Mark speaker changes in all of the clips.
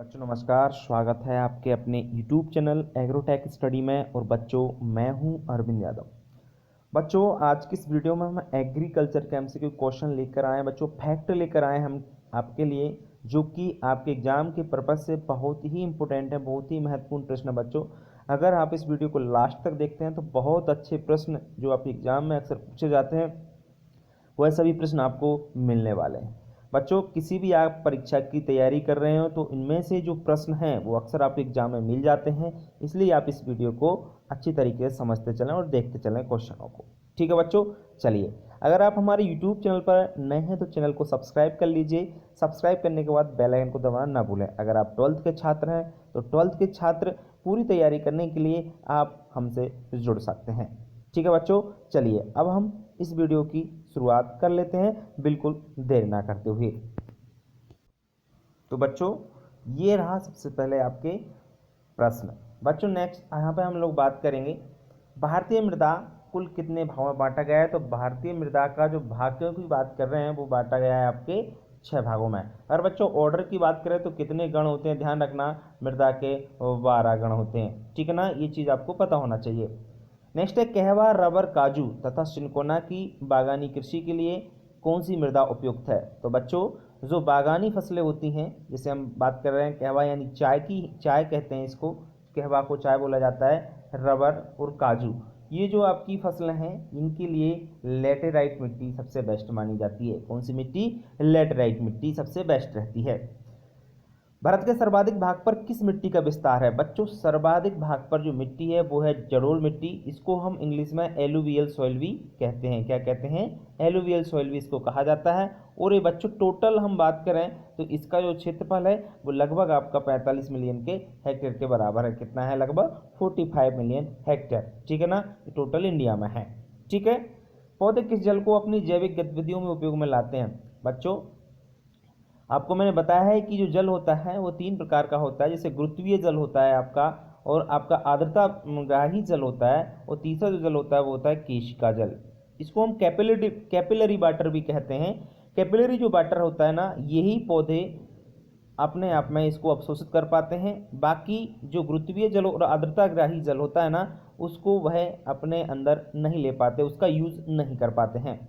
Speaker 1: बच्चों नमस्कार, स्वागत है आपके अपने YouTube चैनल एग्रोटेक स्टडी में। और बच्चों मैं हूं अरविंद यादव। बच्चों आज की इस वीडियो में हम एग्रीकल्चर के एमसीक्यू क्वेश्चन लेकर आए हैं। बच्चों फैक्ट लेकर आए हैं हम आपके लिए, जो कि आपके एग्जाम के पर्पज से बहुत ही इंपॉर्टेंट है, बहुत ही महत्वपूर्ण प्रश्न है। बच्चों अगर आप इस वीडियो को लास्ट तक देखते हैं तो बहुत अच्छे प्रश्न जो आपके एग्जाम में अक्सर पूछे जाते हैं वह सभी प्रश्न आपको मिलने वाले हैं। बच्चों किसी भी आप परीक्षा की तैयारी कर रहे हो तो इनमें से जो प्रश्न हैं वो अक्सर आपके एग्जाम में मिल जाते हैं, इसलिए आप इस वीडियो को अच्छी तरीके से समझते चलें और देखते चलें क्वेश्चनों को। ठीक है बच्चों, चलिए अगर आप हमारे यूट्यूब चैनल पर नए हैं तो चैनल को सब्सक्राइब कर लीजिए। सब्सक्राइब करने के बाद बेल आइकन को दबाना ना भूलें। अगर आप 12th के छात्र हैं तो 12th के छात्र पूरी तैयारी करने के लिए आप हमसे जुड़ सकते हैं। ठीक है बच्चों, चलिए अब हम इस वीडियो की शुरुआत कर लेते हैं बिल्कुल देर ना करते हुए। तो बच्चों ये रहा सबसे पहले आपके प्रश्न। बच्चों नेक्स्ट यहाँ पे हम लोग बात करेंगे भारतीय मृदा कुल कितने भागों में बांटा गया है। तो भारतीय मृदा का जो भागों की बात कर रहे हैं वो बांटा गया है आपके 6 भागों में। और बच्चों ऑर्डर की बात करें तो कितने गण होते हैं, ध्यान रखना मृदा के 12 गण होते हैं। ठीक है ना, ये चीज़ आपको पता होना चाहिए। नेक्स्ट है कहवा, रबर, काजू तथा सिनकोना की बागानी कृषि के लिए कौन सी मृदा उपयुक्त है। तो बच्चों जो बागानी फसलें होती हैं, जैसे हम बात कर रहे हैं कहवा यानी चाय कहते हैं इसको, कहवा को चाय बोला जाता है, रबर और काजू, ये जो आपकी फसलें हैं इनके लिए लेटेराइट मिट्टी सबसे बेस्ट मानी जाती है। कौन सी मिट्टी? लेटेराइट मिट्टी सबसे बेस्ट रहती है। भारत के सर्वाधिक भाग पर किस मिट्टी का विस्तार है। बच्चों सर्वाधिक भाग पर जो मिट्टी है वो है जलोढ़ मिट्टी। इसको हम इंग्लिश में एलुवियल सॉइल भी कहते हैं। क्या कहते हैं? एलुवियल सॉइल भी इसको कहा जाता है। और ये बच्चों टोटल हम बात करें तो इसका जो क्षेत्रफल है वो लगभग आपका 45 मिलियन के हेक्टेयर के बराबर है। कितना है? लगभग 45 मिलियन हेक्टेयर। ठीक है ना, टोटल इंडिया में है। ठीक है। पौधे किस जल को अपनी जैविक गतिविधियों में उपयोग में लाते हैं। बच्चों आपको मैंने बताया है कि जो जल होता है वो 3 प्रकार का होता है, जैसे गुरुत्वीय जल होता है आपका, और आपका आर्द्रता ग्राही जल होता है, और तीसरा जो जल होता है वो होता है केशिका जल। इसको हम कैपिलरी वाटर भी कहते हैं। कैपिलरी जो वाटर होता है ना, यही पौधे अपने आप में इसको अवशोषित कर पाते हैं। बाकी जो गुरुत्वीय जल और आर्द्रता ग्राही जल होता है ना, उसको वह अपने अंदर नहीं ले पाते, उसका यूज नहीं कर पाते हैं।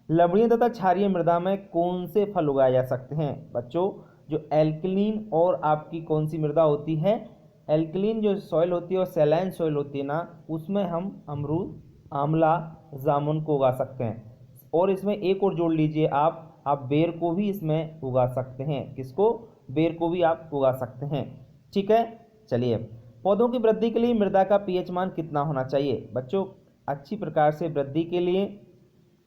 Speaker 1: लवणीय तथा क्षारीय मृदा में कौन से फल उगाए जा सकते हैं। बच्चों जो एल्कलीन और आपकी कौन सी मृदा होती है, एल्कलीन जो सॉइल होती है और सैलाइन सॉइल होती है ना, उसमें हम अमरूद, आंवला, जामुन को उगा सकते हैं। और इसमें एक और जोड़ लीजिए आप बेर को भी इसमें उगा सकते हैं। किसको? बेर को भी आप उगा सकते हैं। ठीक है, चलिए पौधों की वृद्धि के लिए मृदा का पीएच मान कितना होना चाहिए। बच्चों अच्छी प्रकार से वृद्धि के लिए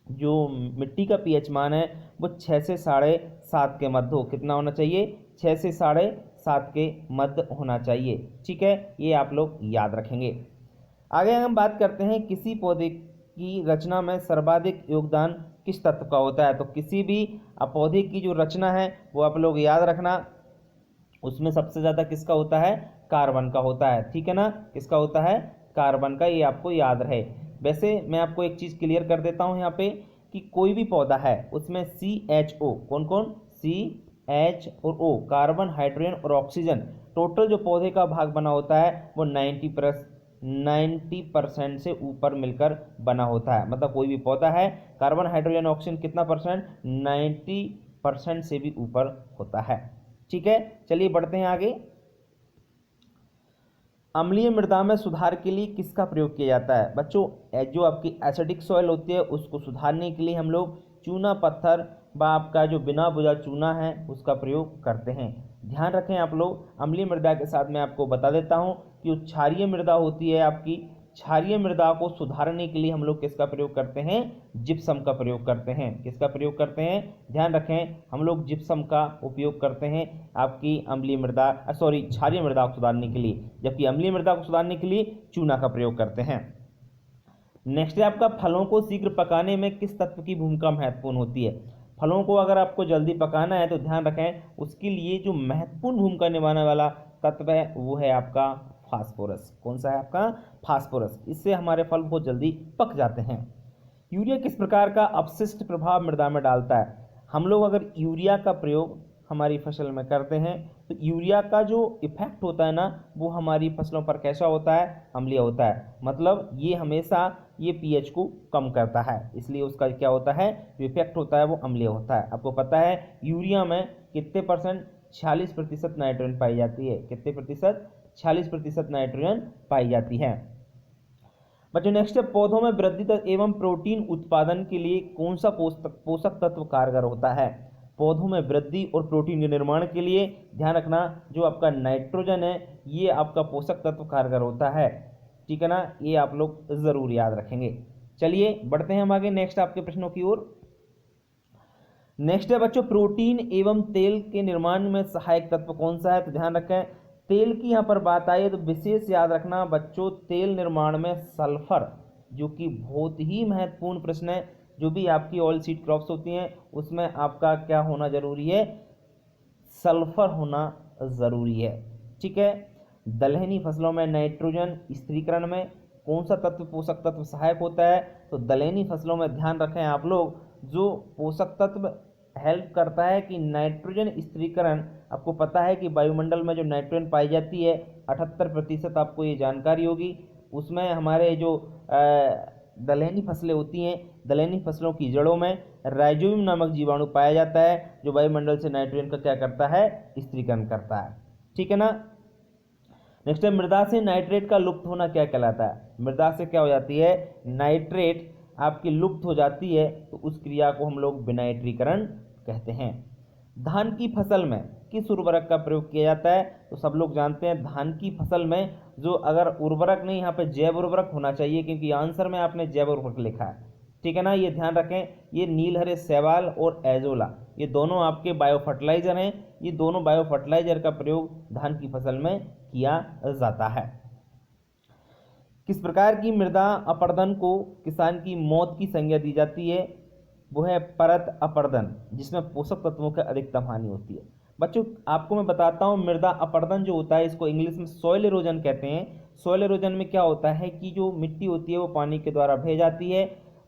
Speaker 1: जो मिट्टी का पीएच मान है वो 6 से 7.5 के मध्य हो। कितना होना चाहिए? 6 से 7.5 के मध्य होना चाहिए। ठीक है, ये आप लोग याद रखेंगे। आगे हम बात करते हैं किसी पौधे की रचना में सर्वाधिक योगदान किस तत्व का होता है। तो किसी भी पौधे की जो रचना है वो आप लोग याद रखना, उसमें सबसे ज़्यादा किसका होता है? कार्बन का होता है। ठीक है ना, किसका होता है? कार्बन का, ये आपको याद रहे। वैसे मैं आपको एक चीज़ क्लियर कर देता हूँ यहाँ पे कि कोई भी पौधा है उसमें CHO, कौन कौन? CH और O, कार्बन, हाइड्रोजन और ऑक्सीजन, टोटल जो पौधे का भाग बना होता है वो 90% से ऊपर मिलकर बना होता है। मतलब कोई भी पौधा है, कार्बन, हाइड्रोजन, ऑक्सीजन कितना परसेंट? 90% से भी ऊपर होता है। ठीक है, चलिए बढ़ते हैं आगे। अम्लीय मृदा में सुधार के लिए किसका प्रयोग किया जाता है। बच्चों जो आपकी एसिडिक सॉइल होती है उसको सुधारने के लिए हम लोग चूना पत्थर व आपका जो बिना बुझा चूना है उसका प्रयोग करते हैं। ध्यान रखें आप लोग। अम्लीय मृदा के साथ मैं आपको बता देता हूं कि जो क्षारीय मृदा होती है आपकी, क्षारीय मृदा को सुधारने के लिए हम लोग किसका प्रयोग करते हैं? जिप्सम का प्रयोग करते हैं। किसका प्रयोग करते हैं? ध्यान रखें, हम लोग जिप्सम का उपयोग करते हैं आपकी अम्लीय मृदा क्षारीय मृदा को सुधारने के लिए, जबकि अम्लीय मृदा को सुधारने के लिए चूना का प्रयोग करते हैं। नेक्स्ट है आपका फलों को शीघ्र पकाने में किस तत्व की भूमिका महत्वपूर्ण होती है। फलों को अगर आपको जल्दी पकाना है तो ध्यान रखें उसके लिए जो महत्वपूर्ण भूमिका निभाने वाला तत्व है वो है आपका फास्फोरस। कौन सा है आपका? फास्फोरस। इससे हमारे फल बहुत जल्दी पक जाते हैं। यूरिया किस प्रकार का अपशिष्ट प्रभाव मृदा में डालता है। हम लोग अगर यूरिया का प्रयोग हमारी फसल में करते हैं तो यूरिया का जो इफेक्ट होता है ना वो हमारी फसलों पर कैसा होता है, अम्लीय होता है। मतलब ये हमेशा ये पीएच को कम करता है, इसलिए उसका क्या होता है, जो इफेक्ट होता है वो अम्लीय होता है। आपको पता है यूरिया में कितने परसेंट, 46% नाइट्रोजन पाई जाती है। कितने प्रतिशत, 46% नाइट्रोजन पाई जाती है। बच्चों नेक्स्ट है, पौधों में वृद्धि एवं प्रोटीन उत्पादन के लिए कौन सा पोषक तत्व कारगर होता है। पौधों में वृद्धि और प्रोटीन के निर्माण के लिए ध्यान रखना जो आपका नाइट्रोजन है ये आपका पोषक तत्व कारगर होता है। ठीक है ना, ये आप लोग जरूर याद रखेंगे। चलिए बढ़ते हैं हम आगे नेक्स्ट आपके प्रश्नों की ओर। नेक्स्ट है बच्चों, प्रोटीन एवं तेल के निर्माण में सहायक तत्व कौन सा है। तो ध्यान रखें तेल की यहाँ पर बात आई है तो विशेष याद रखना बच्चों, तेल निर्माण में सल्फर, जो कि बहुत ही महत्वपूर्ण प्रश्न है। जो भी आपकी ऑयल सीड क्रॉप्स होती हैं उसमें आपका क्या होना जरूरी है, सल्फर होना जरूरी है। ठीक है, दलहनी फसलों में नाइट्रोजन स्थिरीकरण में कौन सा तत्व पोषक तत्व सहायक होता है। तो दलहनी फसलों में ध्यान रखें आप लोग, जो पोषक तत्व हेल्प करता है कि नाइट्रोजन स्थिरीकरण, आपको पता है कि वायुमंडल में जो नाइट्रोजन पाई जाती है 78%, आपको ये जानकारी होगी। उसमें हमारे जो दलहनी फसलें होती हैं, दलहनी फसलों की जड़ों में राइजोबियम नामक जीवाणु पाया जाता है जो वायुमंडल से नाइट्रोजन का क्या करता है, स्थिरीकरण करता है। ठीक है ना। नेक्स्ट है, मृदा से नाइट्रेट का लुप्त होना क्या कहलाता है। मृदा से क्या हो जाती है, नाइट्रेट आपकी लुप्त हो जाती है तो उस क्रिया को हम लोग विनाइट्रीकरण कहते हैं। धान की फसल में किस उर्वरक का प्रयोग किया जाता है। तो सब लोग जानते हैं धान की फसल में जो अगर उर्वरक नहीं, यहाँ पे जैव उर्वरक होना चाहिए क्योंकि आंसर में आपने जैव उर्वरक लिखा है। ठीक है ना, ये ध्यान रखें। ये नीलहरे शैवाल और एजोला ये दोनों आपके बायो फर्टिलाइजर हैं। ये दोनों बायो फर्टिलाइजर का प्रयोग धान की फसल में किया जाता है। किस प्रकार की मृदा अपरदन को किसान की मौत की संज्ञा दी जाती है। वो है परत अपरदन, जिसमें पोषक तत्वों की अधिकतम हानि होती है। बच्चों आपको मैं बताता हूँ, मृदा अपरदन जो होता है इसको इंग्लिश में सॉइल इरोजन कहते हैं। सॉइल इरोजन में क्या होता है कि जो मिट्टी होती है वो पानी के द्वारा बह जाती है,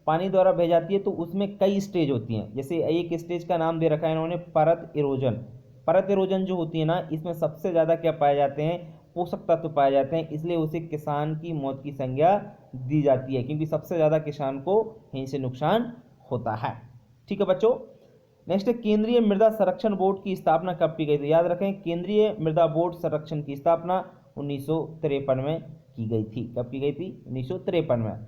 Speaker 1: पानी द्वारा बह जाती है तो उसमें कई स्टेज होती हैं। जैसे एक स्टेज का नाम दे रखा है इन्होंने परत इरोजन। परत इरोजन जो होती है ना, इसमें सबसे ज़्यादा क्या पाए जाते हैं, पोषक तत्व पाए जाते हैं, इसलिए उसे किसान की मौत की संज्ञा दी जाती है क्योंकि सबसे ज़्यादा किसान को यहीं से नुकसान होता है। ठीक है बच्चों। नेक्स्ट है, केंद्रीय मृदा संरक्षण बोर्ड की स्थापना कब की गई थी। याद रखें केंद्रीय मृदा बोर्ड संरक्षण की स्थापना 1953 में की गई थी। कब की गई थी, 1953 में।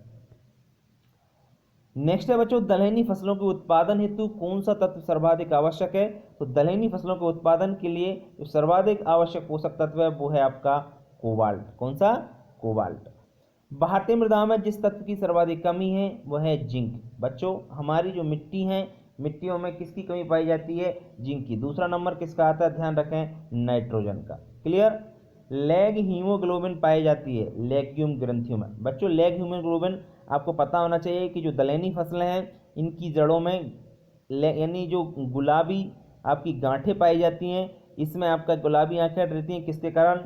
Speaker 1: नेक्स्ट है बच्चों, दलहनी फसलों के उत्पादन हेतु कौन सा तत्व सर्वाधिक आवश्यक है। तो दलहनी फसलों के उत्पादन के लिए जो सर्वाधिक आवश्यक पोषक तत्व है वो है आपका कोबाल्ट। कौन सा, कोबाल्ट। भारतीय मृदा में जिस तत्व की सर्वाधिक कमी है वह है जिंक। बच्चों हमारी जो मिट्टी है, मिट्टियों में किसकी कमी पाई जाती है, जिंक की। दूसरा नंबर किसका आता है, ध्यान रखें, नाइट्रोजन का। क्लियर। लैग हीमोग्लोबिन पाई जाती है लेग्यूम ग्रंथियों में। बच्चों लैग हीमोग्लोबिन आपको पता होना चाहिए कि जो दलहनी फसलें हैं इनकी जड़ों में यानी जो गुलाबी आपकी गांठें पाई जाती हैं, इसमें आपका गुलाबी आंखें रहती हैं किसके कारण,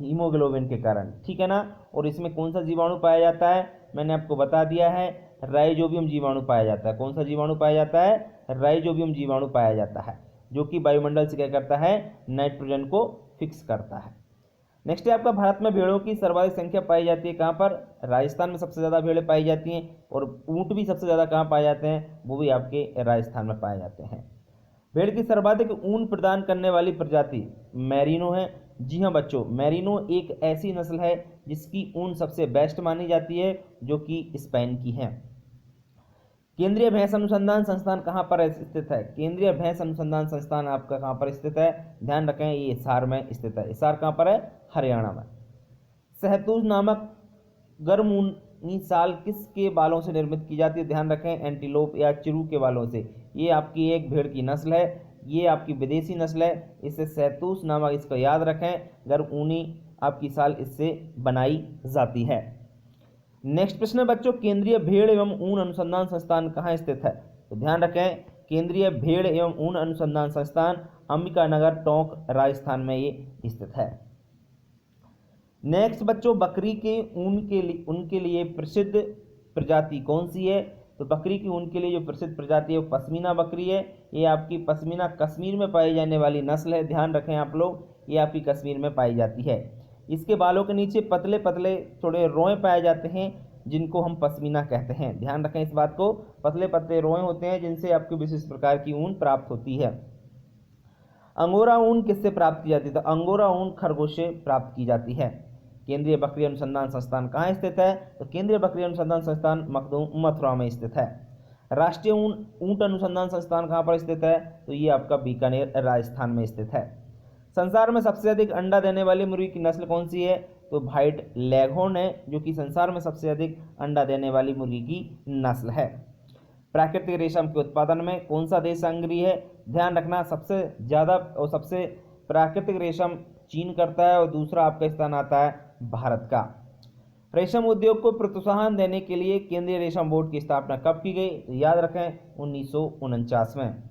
Speaker 1: हीमोग्लोबिन के कारण। ठीक है ना। और इसमें कौन सा जीवाणु पाया जाता है, मैंने आपको बता दिया है, राइजोबियम जीवाणु पाया जाता है। कौन सा जीवाणु पाया जाता है, राइजोबियम जीवाणु पाया जाता है, जो कि वायुमंडल से क्या करता है, नाइट्रोजन को फिक्स करता है। नेक्स्ट है आपका, भारत में भेड़ों की सर्वाधिक संख्या पाई जाती है कहाँ पर, राजस्थान में सबसे ज़्यादा भेड़ें पाई जाती हैं। और ऊँट भी सबसे ज़्यादा कहाँ पाए जाते हैं, वो भी आपके राजस्थान में पाए जाते हैं। भेड़ की सर्वाधिक ऊन प्रदान करने वाली प्रजाति मैरिनो है। जी हाँ बच्चों, मैरिनो एक ऐसी नस्ल है जिसकी ऊन सबसे बेस्ट मानी जाती है, जो कि स्पेन की है। केंद्रीय भैंस अनुसंधान संस्थान कहाँ पर स्थित है। केंद्रीय भैंस अनुसंधान संस्थान आपका कहाँ पर स्थित है, ध्यान रखें ये हिसार में स्थित है। हिसार कहाँ पर है, हरियाणा में। सहतूश नामक गर्म ऊनी साल किसके बालों से निर्मित की जाती है, ध्यान रखें एंटीलोप या चिरू के बालों से। ये आपकी एक भेड़ की नस्ल है, ये आपकी विदेशी नस्ल है, इससे सहतूश नामक, इसको याद रखें, गर्म ऊनी आपकी साल इससे बनाई जाती है। नेक्स्ट प्रश्न है बच्चों, केंद्रीय भेड़ एवं ऊन अनुसंधान संस्थान कहाँ स्थित है। तो ध्यान रखें केंद्रीय भेड़ एवं ऊन अनुसंधान संस्थान अंबिकानगर टोंक राजस्थान में ये स्थित है। नेक्स्ट बच्चों, बकरी के ऊन के लिए प्रसिद्ध प्रजाति कौन सी है। तो बकरी की ऊन के लिए जो प्रसिद्ध प्रजाति है वो पश्मीना बकरी है। ये आपकी पश्मीना कश्मीर में पाई जाने वाली नस्ल है, ध्यान रखें आप लोग, ये आपकी कश्मीर में पाई जाती है। इसके बालों के नीचे पतले पतले थोड़े रोए पाए जाते हैं, जिनको हम पश्मीना कहते हैं। ध्यान रखें इस बात को, पतले पतले रोए होते हैं जिनसे आपको विशिष्ट प्रकार की ऊन प्राप्त होती है। अंगोरा ऊन किससे प्राप्त की जाती है? तो अंगोरा ऊन खरगोश से प्राप्त की जाती है। केंद्रीय बकरी अनुसंधान संस्थान कहाँ स्थित है? तो केंद्रीय बकरी अनुसंधान संस्थान मथुरा में स्थित है। राष्ट्रीय ऊंट अनुसंधान संस्थान कहाँ पर स्थित है? तो ये आपका बीकानेर राजस्थान में स्थित है। संसार में सबसे अधिक अंडा देने वाली मुर्गी की नस्ल कौन सी है? तो व्हाइट लेघोर्न है, जो कि संसार में सबसे अधिक अंडा देने वाली मुर्गी की नस्ल है। प्राकृतिक रेशम के उत्पादन में कौन सा देश अग्रणी है? ध्यान रखना, सबसे ज़्यादा और सबसे प्राकृतिक रेशम चीन करता है और दूसरा आपका स्थान आता है भारत का। रेशम उद्योग को प्रोत्साहन देने के लिए केंद्रीय रेशम बोर्ड की स्थापना कब की गई? तो याद रखें 1949 में।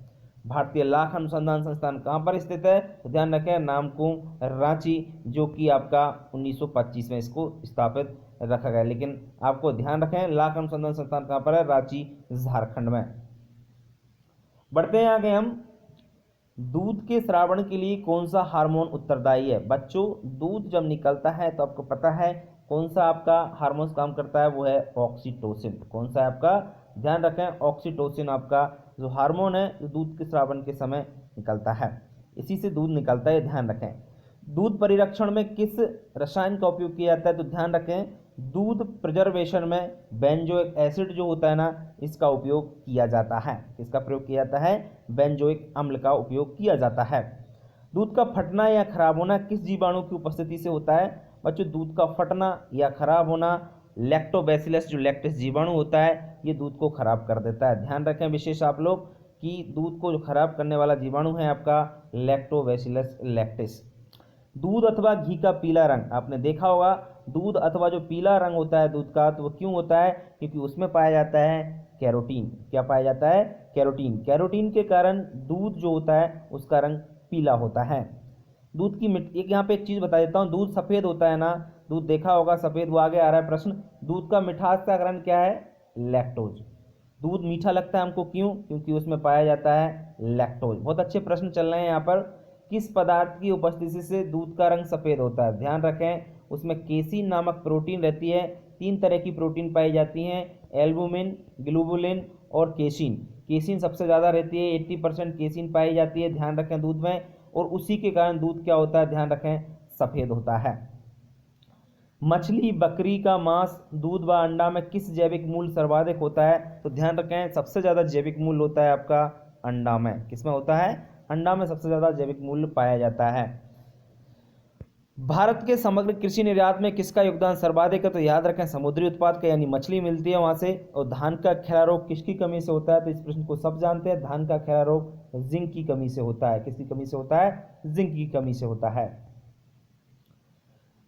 Speaker 1: भारतीय लाख अनुसंधान संस्थान कहाँ पर स्थित है? तो ध्यान रखें नामकुम रांची, जो कि आपका 1925 में इसको स्थापित रखा गया। लेकिन आपको ध्यान रखें लाख अनुसंधान संस्थान कहाँ पर है? रांची, झारखंड में। बढ़ते हैं आगे हम। दूध के स्रावण के लिए कौन सा हार्मोन उत्तरदायी है? बच्चों, दूध जब निकलता है तो आपको पता है कौन सा आपका हार्मोन काम करता है, वो है ऑक्सीटोसिन। कौन सा है आपका? ध्यान रखें ऑक्सीटोसिन आपका जो हार्मोन है जो दूध के स्रावण के समय निकलता है, इसी से दूध निकलता है, ध्यान रखें। दूध परिरक्षण में किस रसायन का उपयोग किया जाता है? तो ध्यान रखें दूध प्रिजर्वेशन में बेंजोइक एसिड जो होता है ना, इसका उपयोग किया जाता है। किसका प्रयोग किया जाता है? बेंजोइक अम्ल का उपयोग किया जाता है। दूध का फटना या खराब होना किस जीवाणु की उपस्थिति से होता है? बच्चों, दूध का फटना या खराब होना लैक्टोबैसिलस जो लैक्टिस जीवाणु होता है, ये दूध को खराब कर देता है। ध्यान रखें विशेष आप लोग कि दूध को जो खराब करने वाला जीवाणु है आपका लैक्टोबैसिलस लैक्टिस। दूध अथवा घी का पीला रंग आपने देखा होगा, दूध अथवा जो पीला रंग होता है दूध का, तो वो क्यों होता है? क्योंकि उसमें पाया जाता है कैरोटीन। क्या पाया जाता है? कैरोटीन। कैरोटीन के कारण दूध जो होता है उसका रंग पीला होता है। दूध की एक यहाँ पे एक चीज़ बता देता हूँ, दूध सफ़ेद होता है ना, दूध देखा होगा सफ़ेद, वो आगे आ रहा है प्रश्न। दूध का मिठास का कारण क्या है? लैक्टोज। दूध मीठा लगता है हमको, क्यों? क्योंकि उसमें पाया जाता है लैक्टोज। बहुत अच्छे प्रश्न चल रहे हैं यहाँ पर। किस पदार्थ की उपस्थिति से दूध का रंग सफ़ेद होता है? ध्यान रखें उसमें केसीन नामक प्रोटीन रहती है। 3 तरह की प्रोटीन पाई जाती हैं, एल्बुमिन, ग्लोबुलिन और केसीन। केसीन सबसे ज़्यादा रहती है, 80% केसीन पाई जाती है, ध्यान रखें दूध में, और उसी के कारण दूध क्या होता है? ध्यान रखें सफ़ेद होता है। मछली, बकरी का मांस, दूध व अंडा में किस जैविक मूल्य सर्वाधिक होता है? तो ध्यान रखें सबसे ज़्यादा जैविक मूल्य होता है आपका अंडा में। किसमें होता है? अंडा में सबसे ज़्यादा जैविक मूल्य पाया जाता है। भारत के समग्र कृषि निर्यात में किसका योगदान सर्वाधिक है? तो याद रखें समुद्री उत्पाद का, यानी मछली मिलती है वहाँ से। और धान का खैरा रोग किसकी कमी से होता है? तो इस प्रश्न को सब जानते हैं, धान का खैरा रोग जिंक की कमी से होता है। किसकी कमी से होता है? जिंक की कमी से होता है।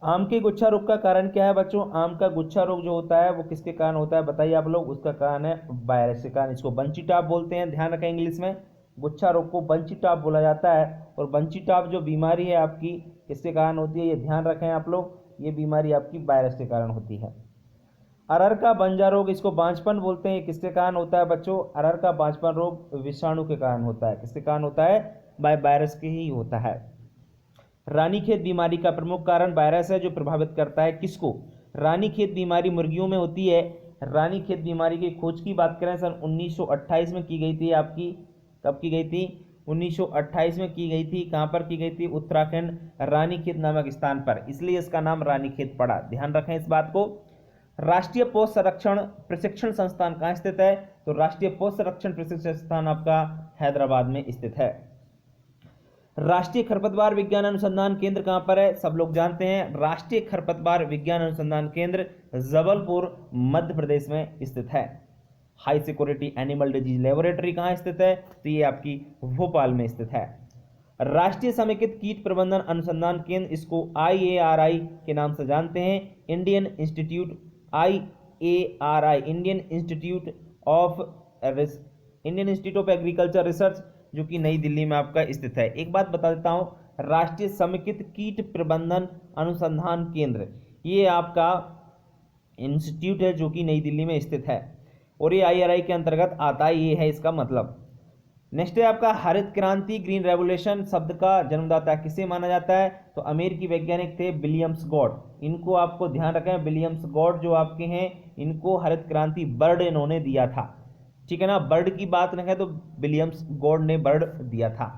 Speaker 1: आम के गुच्छा रोग का कारण क्या है बच्चों? आम का गुच्छा रोग जो होता है वो किसके कारण होता है बताइए आप लोग? उसका कारण है वायरस के कारण। इसको बंची टॉप बोलते हैं, ध्यान रखें इंग्लिश में गुच्छा रोग को बंची टॉप बोला जाता है। और बंची टॉप जो बीमारी है आपकी किसके कारण होती है? ये ध्यान रखें आप लोग, ये बीमारी आपकी वायरस के कारण होती है। अरहर का बंजा रोग, इसको बांझपन बोलते हैं, ये किसके कारण होता है बच्चों? अरहर का बांझपन रोग विषाणु के कारण होता है। किसके कारण होता है? वायरस के ही होता है। रानीखेत बीमारी का प्रमुख कारण वायरस है जो प्रभावित करता है किसको? रानीखेत बीमारी मुर्गियों में होती है। रानीखेत बीमारी की खोज की बात करें सन 1928 में की गई थी आपकी। कब की गई थी? 1928 में की गई थी। कहाँ पर की गई थी? उत्तराखंड रानीखेत नामक स्थान पर, इसलिए इसका नाम रानीखेत पड़ा। ध्यान रखें इस बात को। राष्ट्रीय पौध संरक्षण प्रशिक्षण संस्थान कहाँ स्थित है? तो राष्ट्रीय पौध संरक्षण प्रशिक्षण संस्थान आपका हैदराबाद में स्थित है। राष्ट्रीय खरपतवार विज्ञान अनुसंधान केंद्र कहाँ पर है? सब लोग जानते हैं, राष्ट्रीय खरपतवार विज्ञान अनुसंधान केंद्र जबलपुर मध्य प्रदेश में स्थित है। High security animal disease laboratory कहाँ स्थित है? तो ये आपकी भोपाल में स्थित है। राष्ट्रीय समेकित कीट प्रबंधन अनुसंधान केंद्र, इसको IARI के नाम से जानते हैं। Indian institute IARI, Indian Institute of agriculture research, जो कि नई दिल्ली में आपका स्थित है। एक बात बता देता हूँ, राष्ट्रीय समेकित कीट प्रबंधन अनुसंधान केंद्र ये आपका इंस्टीट्यूट है जो कि नई दिल्ली में स्थित है। और ये IRI के अंतर्गत आता है, ये है इसका मतलब। नेक्स्ट है आपका हरित क्रांति, ग्रीन रेवोल्यूशन शब्द का जन्मदाता किसे माना जाता है? तो अमेरिकी वैज्ञानिक थे विलियम्स गॉड। इनको आपको ध्यान रखें, विलियम्स गॉड जो आपके हैं, इनको हरित क्रांति बर्ड इन्होंने दिया था। ठीक है ना, बर्ड की बात रखें तो विलियम्स गॉड ने बर्ड दिया था।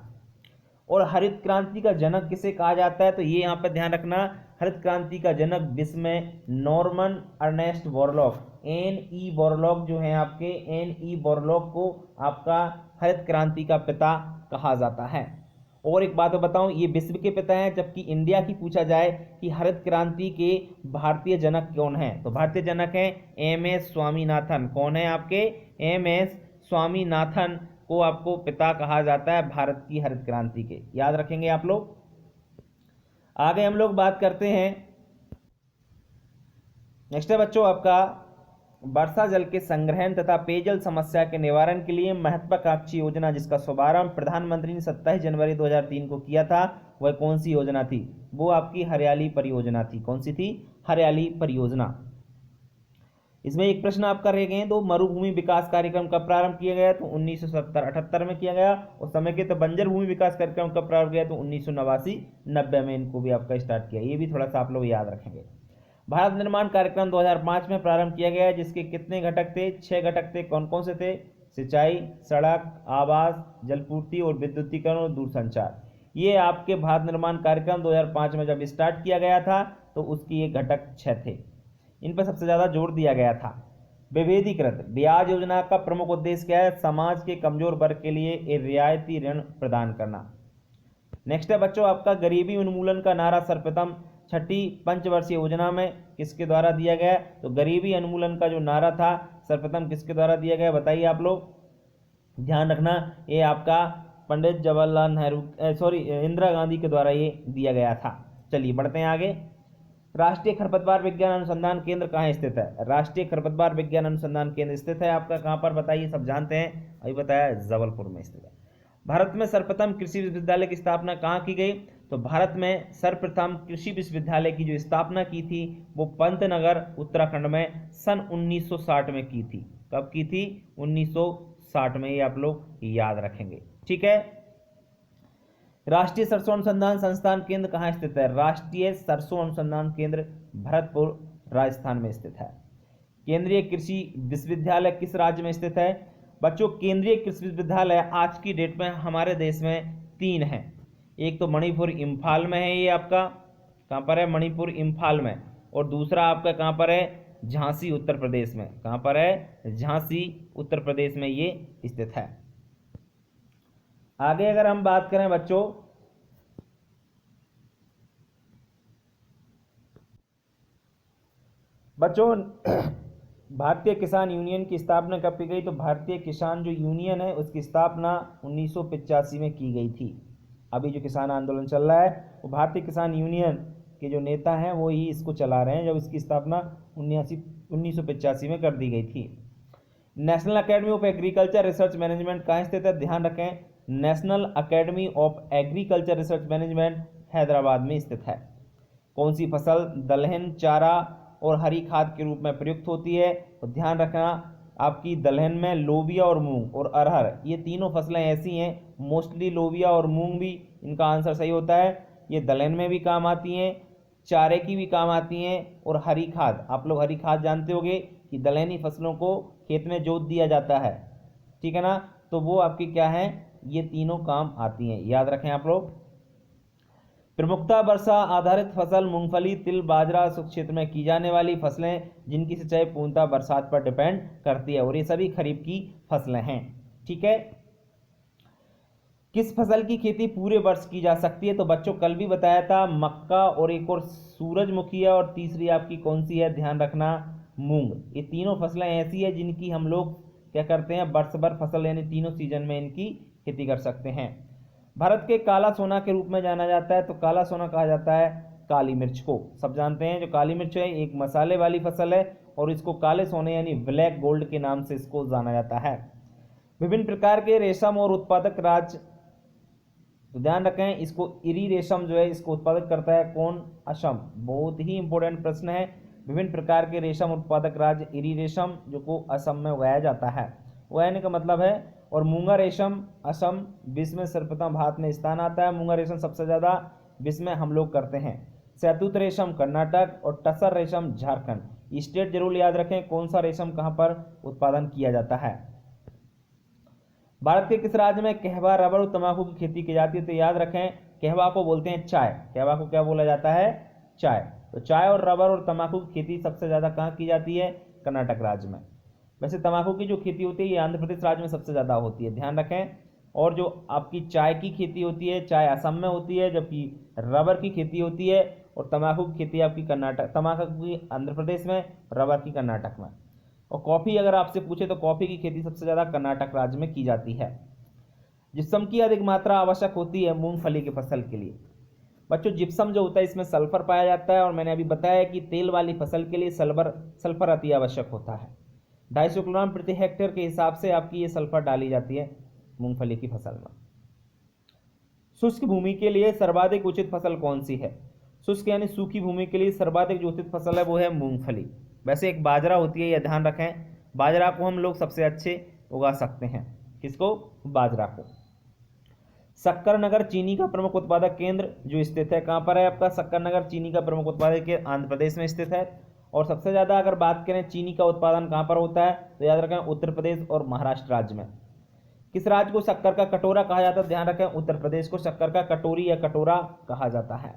Speaker 1: और हरित क्रांति का जनक किसे कहा जाता है? तो ये यहाँ पर ध्यान रखना, हरित क्रांति का जनक विश्व में Norman Ernest Borlaug, NE Borlaug जो है आपके, NE बोरलॉग को आपका हरित क्रांति का पिता कहा जाता है। और एक बात बताऊं, ये विश्व के पिता हैं, जबकि इंडिया की पूछा जाए कि हरित क्रांति के भारतीय जनक कौन हैं, तो भारतीय जनक हैं MS स्वामीनाथन। कौन है आपके? MS स्वामीनाथन को आपको पिता कहा जाता है भारत की हरित क्रांति के, याद रखेंगे आप लोग। आगे हम लोग बात करते हैं, नेक्स्ट है बच्चों आपका वर्षा जल के संग्रहण तथा पेयजल समस्या के निवारण के लिए महत्वाकांक्षी योजना जिसका शुभारंभ प्रधानमंत्री ने 27 जनवरी 2003 को किया था, वह कौन सी योजना थी? वो आपकी हरियाली परियोजना थी। कौन सी थी? हरियाली परियोजना। इसमें एक प्रश्न आपका रह गए, तो मरुभूमि विकास कार्यक्रम कब प्रारंभ किया गया? तो 1970-78 में किया गया। और समय के तो बंजर भूमि विकास कार्यक्रम कब प्रारंभ किया? तो 1989-90 में इनको भी आपका स्टार्ट किया। ये भी थोड़ा सा आप लोग याद रखेंगे। भारत निर्माण कार्यक्रम 2005 में प्रारंभ किया गया, जिसके कितने घटक थे? 6 घटक थे। कौन कौन से थे? सिंचाई, सड़क, आवास, जलपूर्ति और विद्युतीकरण और दूरसंचार। ये आपके भारत निर्माण कार्यक्रम 2005 में जब स्टार्ट किया गया था तो उसकी ये घटक 6 थे। इन पर सबसे ज्यादा जोर दिया गया था। विभेदीकृत ब्याज योजना का प्रमुख उद्देश्य क्या है? समाज के कमजोर वर्ग के लिए एक रियायती ऋण प्रदान करना। नेक्स्ट है बच्चों आपका गरीबी उन्मूलन का नारा सर्वप्रथम छठी पंचवर्षीय योजना में किसके द्वारा दिया गया? तो गरीबी उन्मूलन का जो नारा था सर्वप्रथम किसके द्वारा दिया गया? बताइए आप लोग, ध्यान रखना। ये आपका पंडित जवाहरलाल नेहरू इंदिरा गांधी के द्वारा ये दिया गया था। चलिए बढ़ते हैं आगे। राष्ट्रीय खरपतवार विज्ञान अनुसंधान केंद्र कहाँ स्थित है? राष्ट्रीय खरपतवार विज्ञान अनुसंधान केंद्र स्थित है आपका कहाँ पर? बताइए, सब जानते हैं, अभी बताया, जबलपुर में स्थित है। भारत में सर्वप्रथम कृषि विश्वविद्यालय की स्थापना कहाँ की गई? तो भारत में सर्वप्रथम कृषि विश्वविद्यालय की जो स्थापना की थी वो पंतनगर उत्तराखंड में सन 1960 में की थी। कब की थी? 1960 में, ये आप लोग याद रखेंगे। ठीक है। राष्ट्रीय सरसों अनुसंधान संस्थान केंद्र कहाँ स्थित है? राष्ट्रीय सरसों अनुसंधान केंद्र भरतपुर राजस्थान में स्थित है। केंद्रीय कृषि विश्वविद्यालय किस राज्य में स्थित है? बच्चों केंद्रीय कृषि विश्वविद्यालय आज की डेट में हमारे देश में 3 हैं। एक तो मणिपुर इम्फाल में है, ये आपका कहाँ पर है? मणिपुर इम्फाल में। और दूसरा आपका कहाँ पर है? झांसी उत्तर प्रदेश में। कहाँ पर है? झांसी उत्तर प्रदेश में ये स्थित है। आगे अगर हम बात करें बच्चों, भारतीय किसान यूनियन की स्थापना कब की गई? तो भारतीय किसान जो यूनियन है उसकी स्थापना 1985 में की गई थी। अभी जो किसान आंदोलन चल रहा है वो भारतीय किसान यूनियन के जो नेता हैं वो ही इसको चला रहे हैं, जब इसकी स्थापना 1985 में कर दी गई थी। National academy of agriculture research management कहाँ स्थित है? ध्यान रखें, national academy of agriculture research management Hyderabad में स्थित है। कौन सी फसल दलहन, चारा और हरी खाद के रूप में प्रयुक्त होती है? तो ध्यान रखना, आपकी दलहन में लोबिया और मूंग और अरहर, ये तीनों फसलें ऐसी हैं, मोस्टली लोबिया और मूंग भी इनका आंसर सही होता है। ये दलहन में भी काम आती हैं, चारे की भी काम आती हैं, और हरी खाद, आप लोग हरी खाद जानते होंगे कि दलहनी फसलों को खेत में जोत दिया जाता है, ठीक है ना, तो वो आपकी क्या है? ये तीनों काम आती हैं, याद रखें आप लोग। प्रमुखता वर्षा आधारित फसल मूंगफली, तिल, बाजरा शुष्क क्षेत्र में की जाने वाली फसलें जिनकी सिंचाई पूर्णतः बरसात पर डिपेंड करती है, और ये सभी खरीफ की फसलें हैं। ठीक है। किस फसल की खेती पूरे वर्ष की जा सकती है? तो बच्चों कल भी बताया था, मक्का, और एक और सूरजमुखी है, और तीसरी आपकी कौन सी है? ध्यान रखना, मूंग। ये तीनों फसलें ऐसी है जिनकी हम लोग क्या करते हैं? वर्ष भर फसल, यानी तीनों सीजन में इनकी खेती कर सकते हैं। भारत के काला सोना के रूप में जाना जाता है, तो काला सोना कहा जाता है काली मिर्च को। सब जानते हैं जो काली मिर्च है एक मसाले वाली फसल है, और इसको काले सोने यानी ब्लैक गोल्ड के नाम से इसको जाना जाता है। विभिन्न प्रकार के रेशम और उत्पादक राज्य, तो ध्यान रखें, इसको इरी रेशम जो है इसको उत्पादक करता है कौन? असम। बहुत ही इंपॉर्टेंट प्रश्न है। विभिन्न प्रकार के रेशम उत्पादक राज्य इरी रेशम जो को असम में उगाया जाता है, उगाने का मतलब है। और मूंगा रेशम असम विश्व में सर्वप्रथम भारत में स्थान आता है। मूंगा रेशम सबसे ज़्यादा विश्व में हम लोग करते हैं। शहतूत रेशम कर्नाटक और टसर रेशम झारखंड। स्टेट जरूर याद रखें कौन सा रेशम कहाँ पर उत्पादन किया जाता है। भारत के किस राज्य में कहवा, रबर और तंबाकू की खेती की जाती है? तो याद रखें कहवा को बोलते हैं चाय। कहवा को क्या बोला जाता है? चाय। तो चाय और रबर और तंबाकू की खेती सबसे ज़्यादा कहाँ की जाती है? कर्नाटक राज्य में। वैसे तंबाकू की जो खेती होती है ये आंध्र प्रदेश राज्य में सबसे ज़्यादा होती है, ध्यान रखें। और जो आपकी चाय की खेती होती है, चाय असम में होती है, जबकि रबर की खेती होती है और तंबाकू की खेती आपकी तंबाकू की आंध्र प्रदेश में, रबर की कर्नाटक में। और कॉफ़ी अगर आपसे पूछे तो कॉफ़ी की खेती सबसे ज़्यादा कर्नाटक राज्य में की जाती है। जिप्सम की अधिक मात्रा आवश्यक होती है मूंगफली की फसल के लिए। बच्चों जिप्सम जो होता है इसमें सल्फर पाया जाता है और मैंने अभी बताया कि तेल वाली फसल के लिए सल्फर अति आवश्यक होता है। 250 किलोग्राम प्रति हेक्टेयर के हिसाब से आपकी ये सल्फर डाली जाती है मूंगफली की फसल में। शुष्क भूमि के लिए सर्वाधिक उचित फसल कौन सी है? शुष्क यानी सूखी भूमि के लिए सर्वाधिक जो उचित फसल है वो है मूंगफली। वैसे एक बाजरा होती है, यह ध्यान रखें, बाजरा को हम लोग सबसे अच्छे उगा सकते हैं। किसको? बाजरा को। शक्करनगर चीनी का प्रमुख उत्पादक केंद्र जो स्थित है, कहाँ पर है आपका शक्करनगर चीनी का प्रमुख उत्पादक केंद्र? आंध्र प्रदेश में स्थित है। और सबसे ज़्यादा अगर बात करें चीनी का उत्पादन कहाँ पर होता है तो याद रखें उत्तर प्रदेश और महाराष्ट्र राज्य में। किस राज्य को शक्कर का कटोरा कहा जाता है? ध्यान रखें उत्तर प्रदेश को शक्कर का कटोरी या कटोरा कहा जाता है।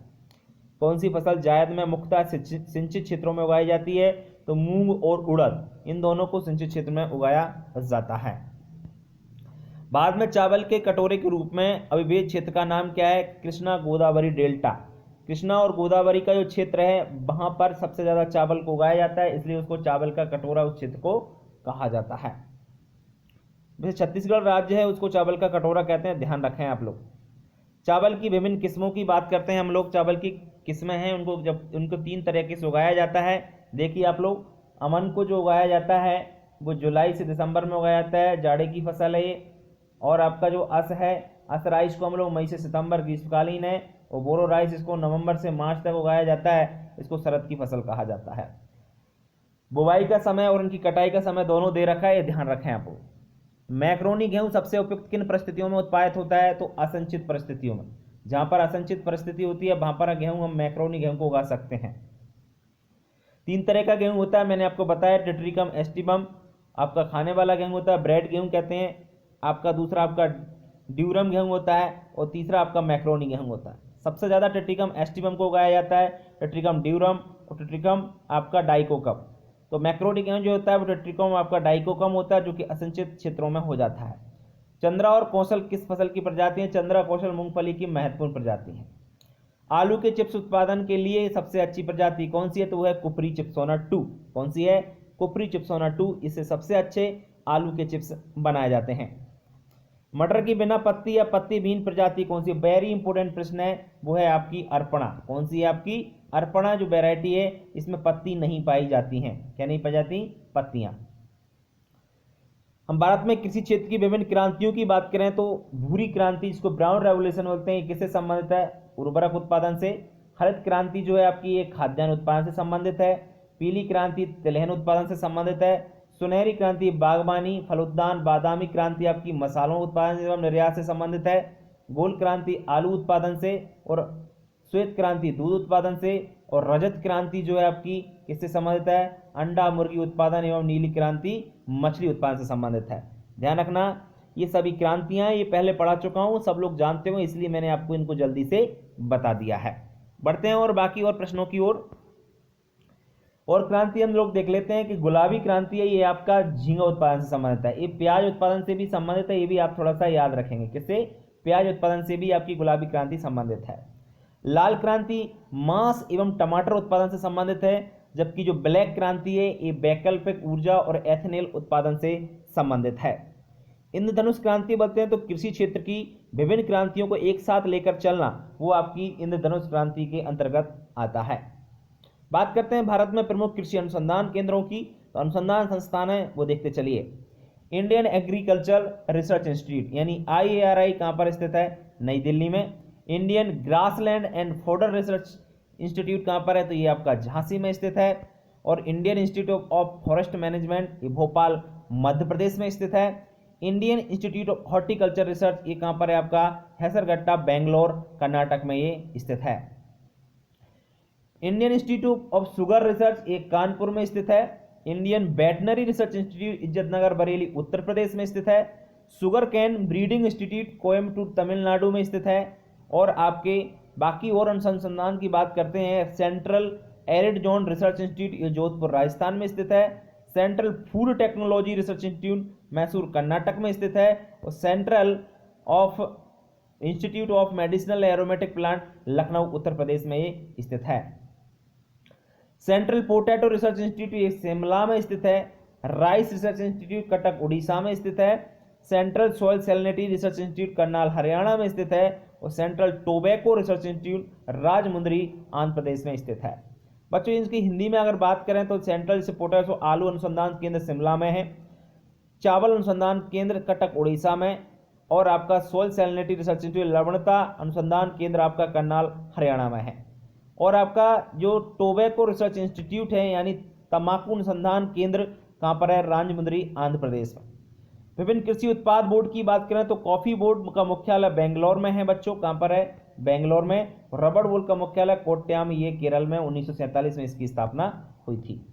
Speaker 1: कौन सी फसल जायद में मुख्यतः सिंचित क्षेत्रों में उगाई जाती है? तो मूंग और उड़द, इन दोनों को सिंचित क्षेत्र में उगाया जाता है। बाद में चावल के कटोरे के रूप में अविभेद क्षेत्र का नाम क्या है? कृष्णा गोदावरी डेल्टा। कृष्णा और गोदावरी का जो क्षेत्र है वहां पर सबसे ज्यादा चावल को उगाया जाता है, इसलिए उसको चावल का कटोरा उस क्षेत्र को कहा जाता है। जैसे छत्तीसगढ़ राज्य है उसको चावल का कटोरा कहते हैं, ध्यान रखें आप लोग। चावल की विभिन्न किस्मों की बात करते हैं हम लोग। चावल की किस्में हैं, उनको 3 तरीके से उगाया जाता है। देखिए आप लोग, अमन को जो उगाया जाता है वो जुलाई से दिसंबर में उगाया जाता है, जाड़े की फसल है ये। और आपका जो अस है, अस राइस को हम लोग मई से सितंबर ग्रीष्मकालीन है। और बोरो राइस इसको नवंबर से मार्च तक उगाया जाता है, इसको शरद की फसल कहा जाता है। बुवाई का समय और इनकी कटाई का समय दोनों दे रखा है, ये ध्यान रखें आपको। मैक्रोनी गेहूं सबसे उपयुक्त किन परिस्थितियों में उत्पादित होता है? तो असंचित परिस्थितियों में। जहां पर असंचित परिस्थिति होती है वहां पर गेहूं हम मैक्रोनी गेहूं को उगा सकते हैं। 3 तरह का गेहूं होता है, मैंने आपको बताया, टेट्रिकम एस्टिबम आपका खाने वाला गेहूं होता है, ब्रेड गेहूं कहते हैं आपका। दूसरा आपका ड्यूरम गेहूं होता है और तीसरा आपका मैक्रोनी गेहूं होता है। सबसे ज़्यादा टेट्रिकम एस्टिबम को उगाया जाता है, टेट्रिकम ड्यूरम और टेट्रिकम आपका डाइकोकम। तो मैक्रोनी गेहूं जो होता है वो टेट्रिकम आपका डाइकोकम होता है, जो कि असंचित क्षेत्रों में हो जाता है। चंद्रा और कौशल किस फसल की प्रजाति है? चंद्रा कौशल मूंगफली की महत्वपूर्ण प्रजाति है। आलू के चिप्स उत्पादन के लिए सबसे अच्छी प्रजाति कौन सी है? तो वो है कुपरी चिप्सोना 2। कौन सी है? कुपरी चिप्सोना 2। इससे सबसे अच्छे आलू के चिप्स बनाए जाते हैं। मटर की बिना पत्ती या पत्ती विहीन प्रजाति कौन सी? वेरी इंपोर्टेंट प्रश्न है, वो है आपकी अर्पणा। कौन सी है आपकी? अर्पणा जो वैरायटी है इसमें पत्ती नहीं पाई जाती हैं। क्या नहीं पाई जाती? पत्तियां। हम भारत में कृषि क्षेत्र की विभिन्न क्रांतियों की बात करें तो भूरी क्रांति जिसको ब्राउन रेवोल्यूशन बोलते हैं, किससे संबंधित है? उर्वरक उत्पादन से। हरित क्रांति जो है आपकी ये खाद्यान्न उत्पादन से संबंधित है। पीली क्रांति तिलहन उत्पादन से संबंधित है। सुनहरी क्रांति बागवानी फलोद्यान। बादामी क्रांति आपकी मसालों उत्पादन एवं निर्यात से संबंधित है। गोल्ड क्रांति आलू उत्पादन से। और श्वेत क्रांति दूध उत्पादन से। और रजत क्रांति जो है आपकी किससे संबंधित है? अंडा मुर्गी उत्पादन एवं नीली क्रांति मछली उत्पादन से संबंधित है। ध्यान रखना ये सभी क्रांतियां ये पहले पढ़ा चुका हूं, सब लोग जानते हो, इसलिए मैंने आपको इनको जल्दी से बता दिया है। बढ़ते हैं और बाकी और प्रश्नों की ओर। और क्रांति हम लोग देख लेते हैं कि गुलाबी क्रांति है, ये आपका झींगा उत्पादन से संबंधित है। ये प्याज उत्पादन से भी संबंधित है, ये भी आप थोड़ा सा याद रखेंगे। किससे? प्याज उत्पादन से भी आपकी गुलाबी क्रांति संबंधित है। लाल क्रांति मांस एवं टमाटर उत्पादन से संबंधित है, जबकि जो ब्लैक क्रांति है ये वैकल्पिक ऊर्जा और एथेनॉल उत्पादन से संबंधित है। इंद्रधनुष क्रांति बोलते हैं तो कृषि क्षेत्र की विभिन्न क्रांतियों को एक साथ लेकर चलना, वो आपकी इंद्रधनुष क्रांति के अंतर्गत आता है। बात करते हैं भारत में प्रमुख कृषि अनुसंधान केंद्रों की, तो अनुसंधान संस्थान है वो देखते चलिए। इंडियन एग्रीकल्चर रिसर्च इंस्टीट्यूट यानी IARI कहाँ पर स्थित है? नई दिल्ली में। Indian grassland and fodder research institute कहाँ पर है? तो ये आपका झांसी में स्थित है। और Indian Institute of forest management ये भोपाल मध्य प्रदेश में स्थित है। Indian Institute of horticulture research ये कहाँ पर है आपका, हैसरगट्टा बेंगलोर कर्नाटक में ये स्थित है। Indian Institute of Sugar Research ये कानपुर में स्थित है। Indian Veterinary Research Institute Izzatnagar Bareilly Uttar Pradesh में स्थित है। Sugarcane Breeding Institute Coimbatore Tamil Nadu में स्थित है। और आपके बाकी और अनुसंधान की बात करते हैं, Central Arid Zone Research Institute ये जोधपुर राजस्थान में स्थित है। Central Food Technology Research Institute Mysore Karnataka में स्थित है। और Central of Institute of Medicinal Aromatic Plant Lucknow Uttar Pradesh में ये स्थित है। सेंट्रल पोटैटो रिसर्च इंस्टीट्यूट ये शिमला में स्थित है। Rice Research Institute Cuttack Orissa में स्थित है। Central Soil Salinity Research Institute Karnal Haryana में स्थित है। और Central Tobacco Research Institute Rajahmundry Andhra Pradesh में स्थित है। बच्चों इसकी हिंदी में अगर बात करें तो सेंट्रल पोटैटो आलू अनुसंधान केंद्र शिमला में है। चावल अनुसंधान केंद्र कटक उड़ीसा में। और आपका सॉइल सैलिनिटी रिसर्च इंस्टीट्यूट लवणता अनुसंधान केंद्र आपका करनाल हरियाणा में है। और आपका जो टोबैको रिसर्च इंस्टीट्यूट है यानी तंबाकू अनुसंधान केंद्र कहाँ पर है, राजमुंदरी आंध्र प्रदेश में। विभिन्न कृषि उत्पाद बोर्ड की बात करें तो कॉफी बोर्ड का मुख्यालय बेंगलोर में है बच्चों, कहाँ पर है, बेंगलोर में। रबड़ बोर्ड का मुख्यालय कोट्याम ये केरल में 1947 में इसकी स्थापना हुई थी।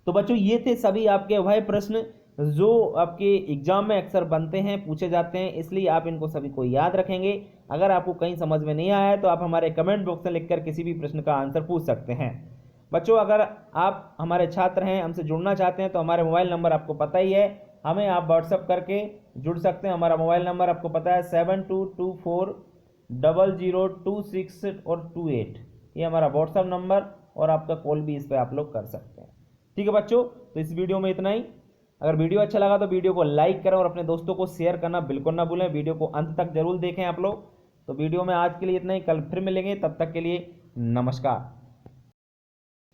Speaker 1: तो बच्चों ये थे सभी आपके वह प्रश्न जो आपके एग्जाम में अक्सर बनते हैं, पूछे जाते हैं, इसलिए आप इनको सभी को याद रखेंगे। अगर आपको कहीं समझ में नहीं आया है तो आप हमारे कमेंट बॉक्स में लिखकर किसी भी प्रश्न का आंसर पूछ सकते हैं। बच्चों अगर आप हमारे छात्र हैं, हमसे जुड़ना चाहते हैं तो हमारे मोबाइल नंबर आपको पता ही है, हमें आप व्हाट्सअप करके जुड़ सकते हैं। हमारा मोबाइल नंबर आपको पता है 72240026 और 28, ये हमारा व्हाट्सअप नंबर, और आपका कॉल भी इस पर आप लोग कर सकते हैं। ठीक है बच्चों, तो इस वीडियो में इतना ही। अगर वीडियो अच्छा लगा तो वीडियो को लाइक करें और अपने दोस्तों को शेयर करना बिल्कुल ना भूलें। वीडियो को अंत तक जरूर देखें आप लोग। तो वीडियो में आज के लिए इतना ही, कल फिर मिलेंगे, तब तक के लिए नमस्कार।